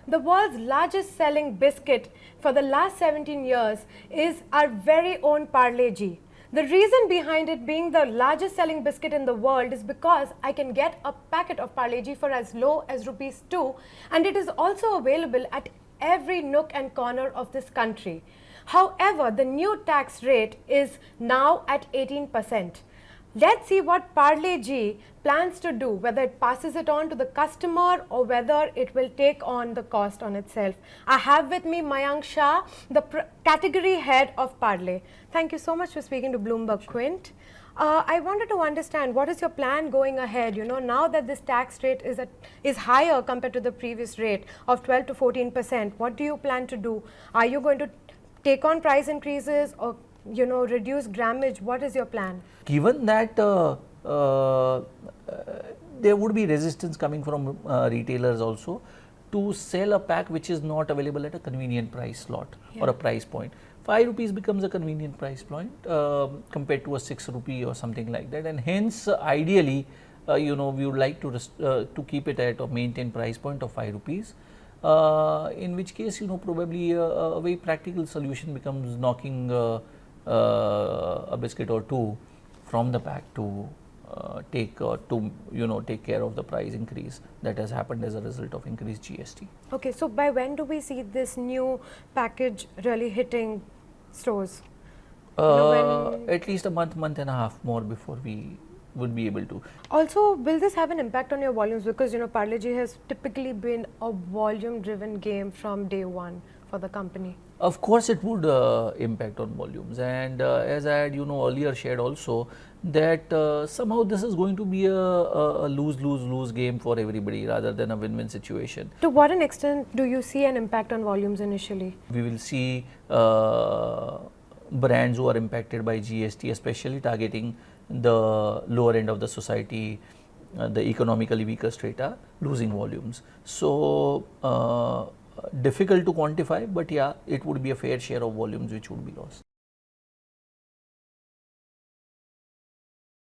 the world's largest selling biscuit for the last 17 years is our very own Parle G. The reason behind it being the largest selling biscuit in the world is because I can get a packet of Parle G for as low as ₹2, and it is also available at every nook and corner of this country. However, the new tax rate is now at 18%. Let's see what Parle G plans to do, whether it passes it on to the customer or whether it will take on the cost on itself. I have with me Mayank Shah, the category head of Parle. Thank you so much for speaking to Bloomberg Quint. I wanted to understand, what is your plan going ahead? You know, now that this tax rate is higher compared to the previous rate of 12 to 14%, what do you plan to do? Are you going to take on price increases or reduce grammage? What is your plan? Given that there would be resistance coming from retailers also to sell a pack which is not available at a convenient price slot or a price point. ₹5 becomes a convenient price point compared to a ₹6 or something like that, and hence ideally we would like to keep it at or maintain price point of ₹5. In which case probably a very practical solution becomes knocking a biscuit or two from the pack to take care of the price increase that has happened as a result of increased GST. Okay, so by when do we see this new package really hitting stores? At least a month and a half more before we would be able to. Also, will this have an impact on your volumes? Because Parle G has typically been a volume driven game from day one for the company. Of course it would impact on volumes, and as I had earlier shared also that somehow this is going to be a lose game for everybody rather than a win-win situation. To what an extent do you see an impact on volumes initially? We will see brands who are impacted by GST, especially targeting the lower end of the society, the economically weaker strata, losing volumes. So difficult to quantify, but yeah, it would be a fair share of volumes which would be lost.